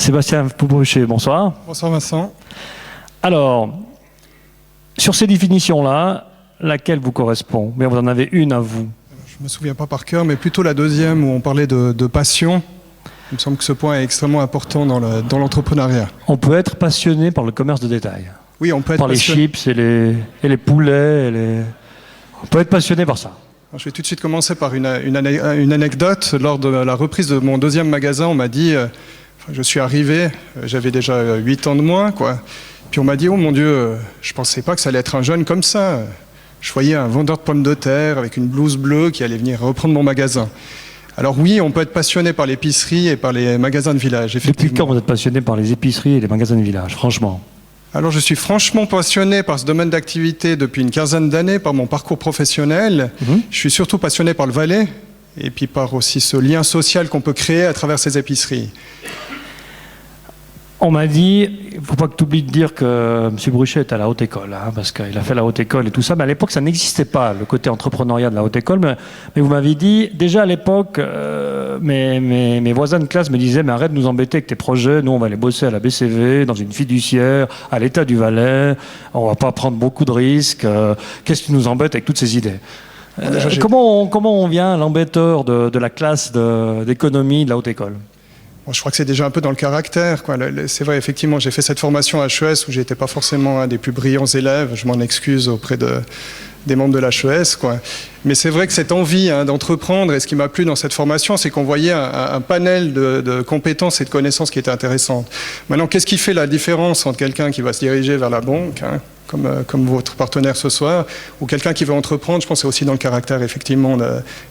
Sébastien Poupouché, bonsoir. Bonsoir Vincent. Alors, sur ces définitions-là, laquelle vous correspond? Mais vous en avez une à vous. Je ne me souviens pas par cœur, mais plutôt la deuxième où on parlait de passion. Il me semble que ce point est extrêmement important dans l'entrepreneuriat. On peut être passionné par le commerce de détail. Oui, on peut être par les chips et les poulets. On peut être passionné par ça. Alors, je vais tout de suite commencer par une anecdote. Lors de la reprise de mon deuxième magasin, on m'a dit, je suis arrivé, j'avais déjà 8 ans de moins, quoi. Puis on m'a dit, oh mon Dieu, je ne pensais pas que ça allait être un jeune comme ça. Je voyais un vendeur de pommes de terre avec une blouse bleue qui allait venir reprendre mon magasin. Alors oui, on peut être passionné par l'épicerie et par les magasins de village, effectivement. Depuis quand vous êtes passionné par les épiceries et les magasins de village, franchement? Alors je suis franchement passionné par ce domaine d'activité depuis une quinzaine d'années, par mon parcours professionnel. Je suis surtout passionné par le Valais et puis par aussi ce lien social qu'on peut créer à travers ces épiceries. On m'a dit, il ne faut pas que tu oublies de dire que M. Bruchet est à la haute école, hein, parce qu'il a fait la haute école et tout ça, mais à l'époque ça n'existait pas, le côté entrepreneuriat de la haute école, mais vous m'avez dit, déjà à l'époque, mes voisins de classe me disaient, mais arrête de nous embêter avec tes projets, nous on va aller bosser à la BCV, dans une fiduciaire, à l'État du Valais, on ne va pas prendre beaucoup de risques, qu'est-ce que tu nous embêtes avec toutes ces idées? Comment on vient l'embêteur de la classe d'économie de la haute école? Je crois que c'est déjà un peu dans le caractère, quoi. C'est vrai, effectivement, j'ai fait cette formation à HES où j'étais pas forcément un des plus brillants élèves. Je m'en excuse auprès des membres de l'HES, quoi. Mais c'est vrai que cette envie d'entreprendre, et ce qui m'a plu dans cette formation, c'est qu'on voyait un panel de compétences et de connaissances qui étaient intéressantes. Maintenant, qu'est-ce qui fait la différence entre quelqu'un qui va se diriger vers la banque, comme votre partenaire ce soir, ou quelqu'un qui veut entreprendre? Je pense que c'est aussi dans le caractère, effectivement,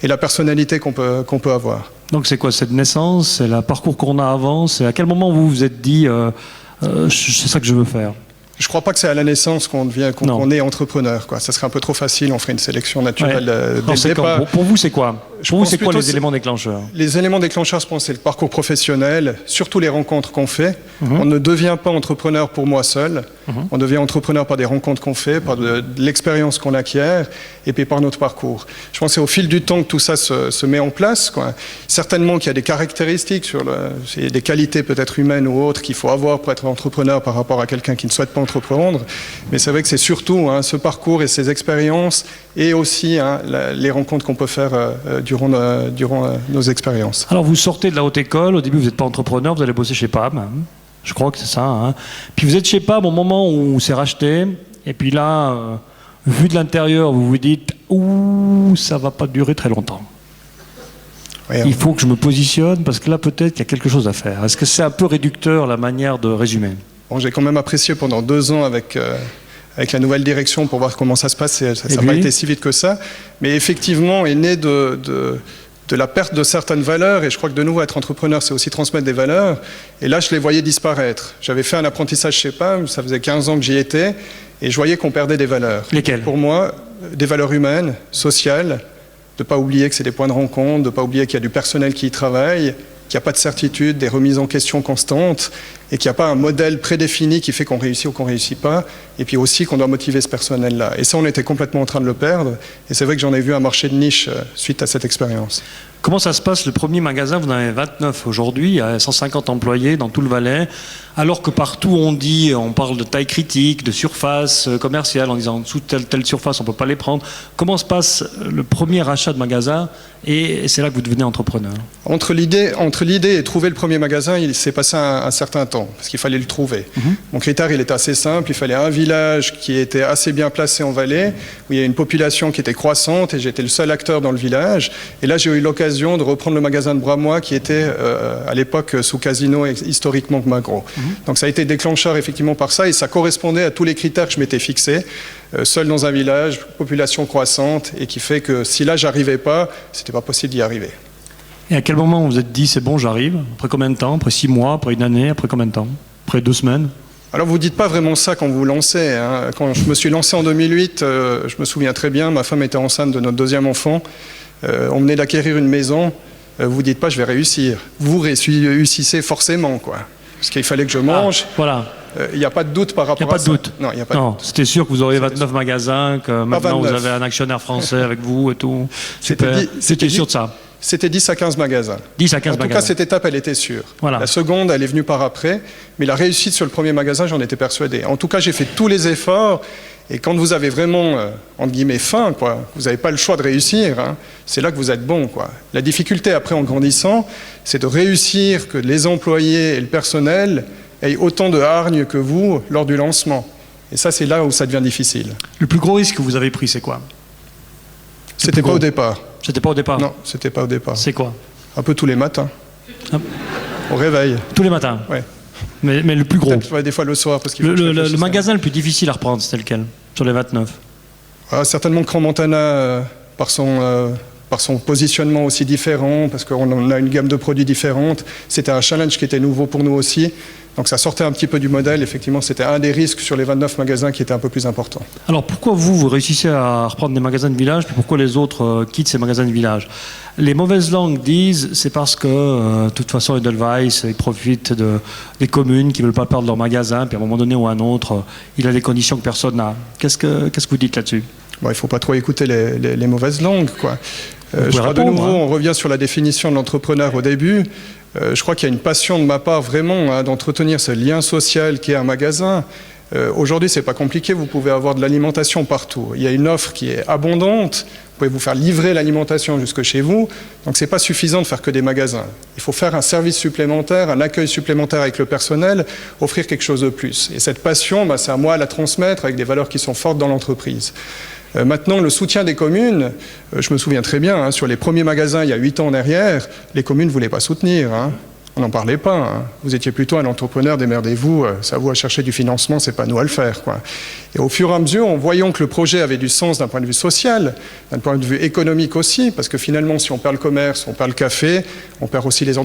et la personnalité qu'on peut avoir. Donc c'est quoi, cette naissance? C'est le parcours qu'on a avant? C'est à quel moment vous vous êtes dit c'est ça que je veux faire? Je ne crois pas que c'est à la naissance qu'on est entrepreneur, quoi. Ça serait un peu trop facile, on ferait une sélection naturelle dès le départ. Pour vous, c'est quoi? Pour vous, c'est quoi les éléments déclencheurs? Les éléments déclencheurs, je pense, c'est le parcours professionnel, surtout les rencontres qu'on fait. On ne devient pas entrepreneur pour moi seul. On devient entrepreneur par des rencontres qu'on fait, par de l'expérience qu'on acquiert, et puis par notre parcours. Je pense que c'est au fil du temps que tout ça se met en place, quoi. Certainement qu'il y a des caractéristiques, des qualités peut-être humaines ou autres qu'il faut avoir pour être entrepreneur par rapport à quelqu'un qui ne souhaite pas entreprendre. Mais c'est vrai que c'est surtout ce parcours et ces expériences, et aussi les rencontres qu'on peut faire durant nos expériences. Alors vous sortez de la haute école, au début vous n'êtes pas entrepreneur, vous allez bosser chez PAM, je crois que c'est ça. Puis vous êtes chez PAM au moment où c'est racheté, et puis là, vu de l'intérieur, vous vous dites « Ouh, ça va pas durer très longtemps. Oui, il faut que je me positionne, parce que là peut-être qu'il y a quelque chose à faire. » Est-ce que c'est un peu réducteur la manière de résumer? Bon, j'ai quand même apprécié pendant 2 ans avec la nouvelle direction pour voir comment ça se passe. Ça n'a pas été si vite que ça. Mais effectivement, est né de la perte de certaines valeurs. Et je crois que de nouveau, être entrepreneur, c'est aussi transmettre des valeurs. Et là, je les voyais disparaître. J'avais fait un apprentissage chez PAM, ça faisait 15 ans que j'y étais. Et je voyais qu'on perdait des valeurs. Lesquelles? Pour moi, des valeurs humaines, sociales. De ne pas oublier que c'est des points de rencontre, de ne pas oublier qu'il y a du personnel qui y travaille, qu'il n'y a pas de certitude, des remises en question constantes, et qu'il n'y a pas un modèle prédéfini qui fait qu'on réussit ou qu'on ne réussit pas, et puis aussi qu'on doit motiver ce personnel-là. Et ça, on était complètement en train de le perdre, et c'est vrai que j'en ai vu un marché de niche suite à cette expérience. Comment ça se passe, le premier magasin? Vous en avez 29 aujourd'hui, il y a 150 employés dans tout le Valais, alors que partout on parle de taille critique, de surface commerciale, en disant sous telle surface on ne peut pas les prendre. Comment se passe le premier achat de magasin, et c'est là que vous devenez entrepreneur? Entre l'idée et trouver le premier magasin, il s'est passé un certain temps, parce qu'il fallait le trouver. Mon critère, il était assez simple, il fallait un village qui était assez bien placé en Valais, où il y a une population qui était croissante, et j'étais le seul acteur dans le village. Et là, j'ai eu l'occasion de reprendre le magasin de Bramois, qui était à l'époque sous Casino, historiquement Magro. Donc ça a été déclencheur effectivement par ça, et ça correspondait à tous les critères que je m'étais fixés. Seul dans un village, population croissante, et qui fait que si là, j'arrivais pas, c'était pas possible d'y arriver. Et à quel moment vous vous êtes dit, c'est bon, j'arrive? Après combien de temps? Après 6 mois? Après 1 année? Après combien de temps? Après 2 semaines? Alors vous ne dites pas vraiment ça quand vous vous lancez. Quand je me suis lancé en 2008, je me souviens très bien, ma femme était enceinte de notre 2e enfant. On venait d'acquérir une maison. Vous ne dites pas, je vais réussir. Vous réussissez forcément, quoi. Parce qu'il fallait que je mange. Voilà. Il n'y a pas de doute par rapport à ça. Il n'y a pas de doute. Non, il n'y a pas de doute. C'était sûr que vous auriez 29 magasins, que maintenant vous avez un actionnaire français avec vous et tout. C'était sûr de ça. C'était 10 à 15 magasins. 10 à 15 en tout magasins. cas, cette étape, elle était sûre. Voilà. La seconde, elle est venue par après. Mais la réussite sur le premier magasin, j'en étais persuadé. En tout cas, j'ai fait tous les efforts. Et quand vous avez vraiment, entre guillemets, faim, quoi, vous n'avez pas le choix de réussir, hein, c'est là que vous êtes bon, quoi. La difficulté, après, en grandissant, c'est de réussir que les employés et le personnel aient autant de hargne que vous lors du lancement. Et ça, c'est là où ça devient difficile. Le plus gros risque que vous avez pris, c'est quoi? C'était pas au départ. C'était pas au départ? Non, c'était pas au départ. C'est quoi? Un peu tous les matins. Ah. Au réveil. Tous les matins? Ouais. Mais le plus gros? Ouais, des fois le soir. Parce qu'il faut le magasin le plus difficile à reprendre, c'était lequel? Sur les 29? Certainement Crans-Montana, par son positionnement aussi différent, parce qu'on a une gamme de produits différente. C'était un challenge qui était nouveau pour nous aussi. Donc ça sortait un petit peu du modèle. Effectivement, c'était un des risques sur les 29 magasins qui était un peu plus important. Alors pourquoi vous réussissez à reprendre des magasins de village, puis pourquoi les autres quittent ces magasins de village? Les mauvaises langues disent c'est parce que, de toute façon, Edelweiss, ils profitent des communes qui ne veulent pas perdre leur magasin, puis à un moment donné ou à un autre, il a des conditions que personne n'a. Qu'est-ce que vous dites là-dessus? Bon, il ne faut pas trop écouter les mauvaises langues, quoi. Je crois de nouveau, on revient sur la définition de l'entrepreneur au début. Je crois qu'il y a une passion de ma part vraiment d'entretenir ce lien social qui est un magasin. Aujourd'hui, c'est pas compliqué, vous pouvez avoir de l'alimentation partout. Il y a une offre qui est abondante, vous pouvez vous faire livrer l'alimentation jusque chez vous, donc c'est pas suffisant de faire que des magasins. Il faut faire un service supplémentaire, un accueil supplémentaire avec le personnel, offrir quelque chose de plus. Et cette passion, c'est à moi à la transmettre avec des valeurs qui sont fortes dans l'entreprise. Maintenant, le soutien des communes, je me souviens très bien, sur les premiers magasins, il y a 8 ans en arrière, les communes ne voulaient pas soutenir. On n'en parlait pas. Vous étiez plutôt un entrepreneur, démerdez-vous, c'est à vous à chercher du financement, c'est pas à nous à le faire, quoi. Et au fur et à mesure, en voyant que le projet avait du sens d'un point de vue social, d'un point de vue économique aussi, parce que finalement, si on perd le commerce, on perd le café, on perd aussi les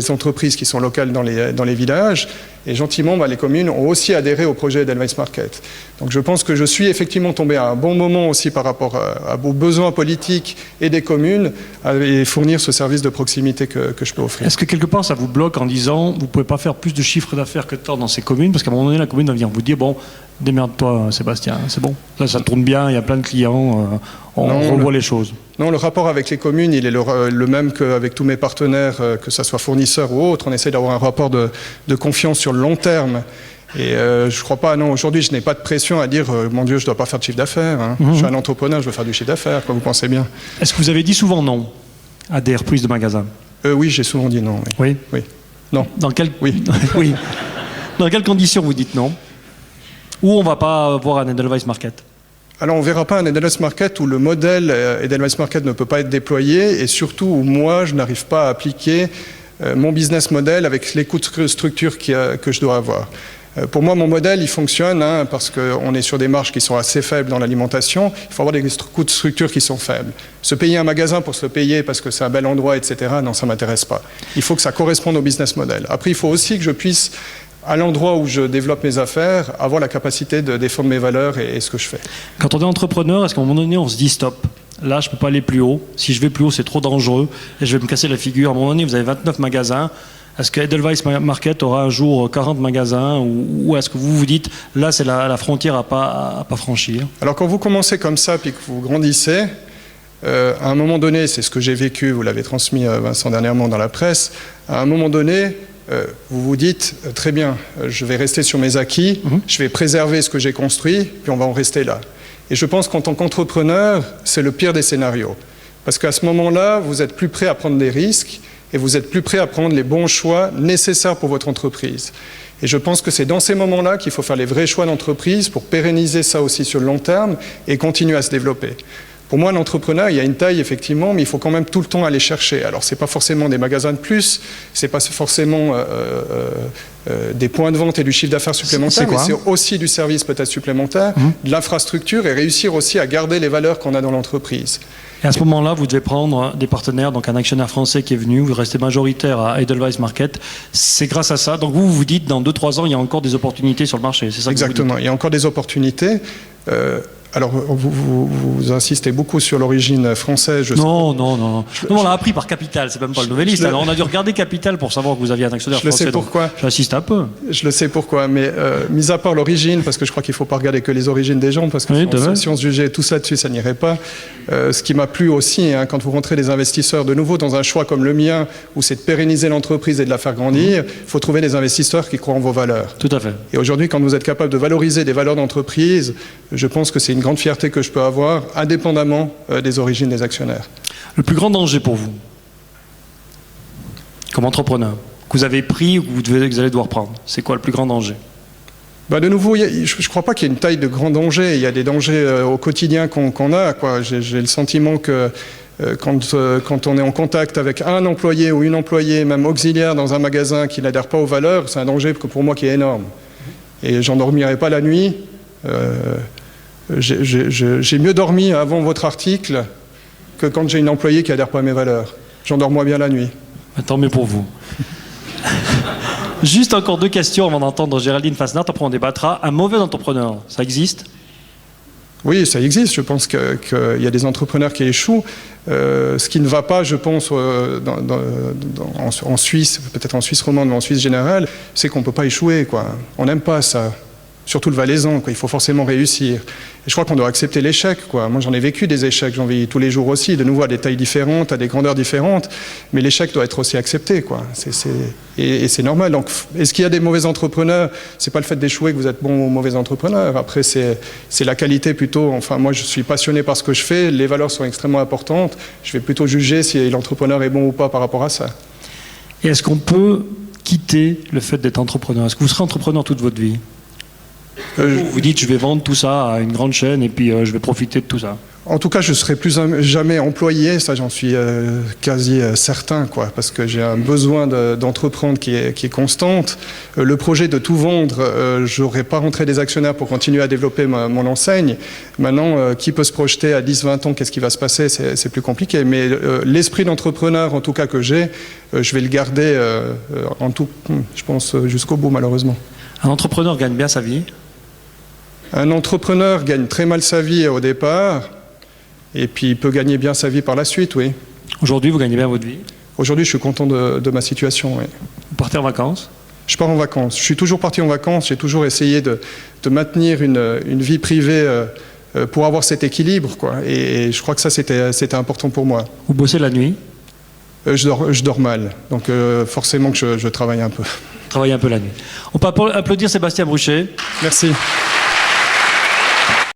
entreprises qui sont locales dans les villages, et gentiment, les communes ont aussi adhéré au projet Edelweiss Market. Donc je pense que je suis effectivement tombé à un bon moment aussi par rapport aux besoins politiques et des communes, et fournir ce service de proximité que je peux offrir. Est-ce que quelque part ça vous bloque en disant vous ne pouvez pas faire plus de chiffre d'affaires que tant dans ces communes, parce qu'à un moment donné la commune va venir vous dire bon, démerde-toi Sébastien, c'est bon, là ça tourne bien, il y a plein de clients, on revoit les choses. Non, le rapport avec les communes, il est le même qu'avec tous mes partenaires, que ce soit fournisseurs ou autres. On essaie d'avoir un rapport de confiance sur le long terme. Et je ne crois pas, non, aujourd'hui je n'ai pas de pression à dire mon Dieu, je ne dois pas faire de chiffre d'affaires. Je suis un entrepreneur, je veux faire du chiffre d'affaires, quoi, vous pensez bien. Est-ce que vous avez dit souvent non à des reprises de magasins? Oui, j'ai souvent dit non. Oui. Oui. Non. Dans quelles oui. Oui. Dans quelles conditions vous dites non? Ou on ne va pas voir un Edelweiss Market? Alors on ne verra pas un Edelweiss Market où le modèle Edelweiss Market ne peut pas être déployé, et surtout où moi je n'arrive pas à appliquer mon business model avec les coûts de structure que je dois avoir. Pour moi, mon modèle, il fonctionne parce qu'on est sur des marges qui sont assez faibles dans l'alimentation. Il faut avoir des coûts de structure qui sont faibles. Se payer un magasin pour se le payer parce que c'est un bel endroit, etc., non, ça ne m'intéresse pas. Il faut que ça corresponde au business model. Après, il faut aussi que je puisse, à l'endroit où je développe mes affaires, avoir la capacité de défendre mes valeurs et ce que je fais. Quand on est entrepreneur, est-ce qu'à un moment donné, on se dit stop? Là, je ne peux pas aller plus haut. Si je vais plus haut, c'est trop dangereux et je vais me casser la figure. À un moment donné, vous avez 29 magasins. Est-ce que Edelweiss Market aura un jour 40 magasins, ou est-ce que vous vous dites là c'est la frontière à pas franchir? Alors quand vous commencez comme ça puis que vous grandissez, à un moment donné, c'est ce que j'ai vécu, vous l'avez transmis Vincent dernièrement dans la presse, à un moment donné, vous vous dites très bien, je vais rester sur mes acquis, je vais préserver ce que j'ai construit, puis on va en rester là. Et je pense qu'en tant qu'entrepreneur, c'est le pire des scénarios. Parce qu'à ce moment-là, vous êtes plus prêt à prendre des risques, et vous êtes plus prêt à prendre les bons choix nécessaires pour votre entreprise. Et je pense que c'est dans ces moments-là qu'il faut faire les vrais choix d'entreprise pour pérenniser ça aussi sur le long terme et continuer à se développer. Pour moi, l'entrepreneur, il y a une taille, effectivement, mais il faut quand même tout le temps aller chercher. Alors, ce n'est pas forcément des magasins de plus, ce n'est pas forcément des points de vente et du chiffre d'affaires supplémentaire, mais c'est aussi du service peut-être supplémentaire, de l'infrastructure, et réussir aussi à garder les valeurs qu'on a dans l'entreprise. Et à ce moment-là, vous devez prendre des partenaires, donc un actionnaire français qui est venu, vous restez majoritaire à Edelweiss Market. C'est grâce à ça. Donc vous dites, dans 2-3 ans, il y a encore des opportunités sur le marché. C'est ça que Exactement, il y a encore des opportunités. Alors, vous insistez beaucoup sur l'origine française. Non, on l'a appris par Capital, c'est même pas le Nouvelliste. Alors, on a dû regarder Capital pour savoir que vous aviez un actionnaire français. Je le sais pourquoi. J'insiste un peu. Je le sais pourquoi, mais mis à part l'origine, parce que je crois qu'il ne faut pas regarder que les origines des gens, parce que si on se jugeait tout ça dessus, ça n'irait pas. Ce qui m'a plu aussi, hein, quand vous rentrez des investisseurs de nouveau dans un choix comme le mien, où c'est de pérenniser l'entreprise et de la faire grandir, il faut trouver des investisseurs qui croient en vos valeurs. Tout à fait. Et aujourd'hui, quand vous êtes capable de valoriser des valeurs d'entreprise, je pense que c'est une grande fierté que je peux avoir, indépendamment des origines des actionnaires. Le plus grand danger pour vous, comme entrepreneur, que vous avez pris ou que vous allez devoir prendre, c'est quoi le plus grand danger? De nouveau, je ne crois pas qu'il y ait une taille de grand danger. Il y a des dangers au quotidien qu'on a, quoi. J'ai le sentiment que quand on est en contact avec un employé ou une employée, même auxiliaire dans un magasin qui n'adhère pas aux valeurs, c'est un danger pour moi qui est énorme. Et j'en dormirai pas la nuit. J'ai mieux dormi avant votre article que quand j'ai une employée qui n'adhère pas à mes valeurs. J'en dors moins bien la nuit. Tant mieux pour vous. Juste encore 2 questions avant d'entendre Géraldine Fasnacht, après on débattra. Un mauvais entrepreneur, ça existe? Oui, ça existe. Je pense qu'il y a des entrepreneurs qui échouent. Ce qui ne va pas, je pense, en Suisse, peut-être en Suisse romande, mais en Suisse générale, c'est qu'on ne peut pas échouer, quoi. On n'aime pas ça. Surtout le valaisan, quoi. Il faut forcément réussir. Et je crois qu'on doit accepter l'échec, quoi. Moi, j'en ai vécu des échecs, j'en vis tous les jours aussi, de nouveau à des tailles différentes, à des grandeurs différentes, mais l'échec doit être aussi accepté, quoi. Et c'est normal. Donc, est-ce qu'il y a des mauvais entrepreneurs? C'est pas le fait d'échouer que vous êtes bon ou mauvais entrepreneur. Après, c'est la qualité plutôt. Enfin, moi, je suis passionné par ce que je fais. Les valeurs sont extrêmement importantes. Je vais plutôt juger si l'entrepreneur est bon ou pas par rapport à ça. Et est-ce qu'on peut quitter le fait d'être entrepreneur? Est-ce que vous serez entrepreneur toute votre vie? Vous dites je vais vendre tout ça à une grande chaîne et puis je vais profiter de tout ça. En tout cas, je ne serai plus jamais employé, ça j'en suis quasi certain, quoi, parce que j'ai un besoin d'entreprendre qui est constante. Le projet de tout vendre, je n'aurais pas rentré des actionnaires pour continuer à développer mon enseigne. Maintenant, qui peut se projeter à 10-20 ans, qu'est-ce qui va se passer? C'est plus compliqué. Mais l'esprit d'entrepreneur, en tout cas que j'ai, je vais le garder je pense, jusqu'au bout, malheureusement. Un entrepreneur gagne bien sa vie? Un entrepreneur gagne très mal sa vie au départ, et puis il peut gagner bien sa vie par la suite, oui. Aujourd'hui, vous gagnez bien votre vie? Aujourd'hui, je suis content de ma situation, oui. Vous partez en vacances? Je pars en vacances. Je suis toujours parti en vacances. J'ai toujours essayé de maintenir une vie privée pour avoir cet équilibre, quoi. Et je crois que ça, c'était important pour moi. Vous bossez la nuit? Je dors mal, donc forcément que je travaille un peu. Travaillez un peu la nuit. On peut applaudir Sébastien Bruchet. Merci.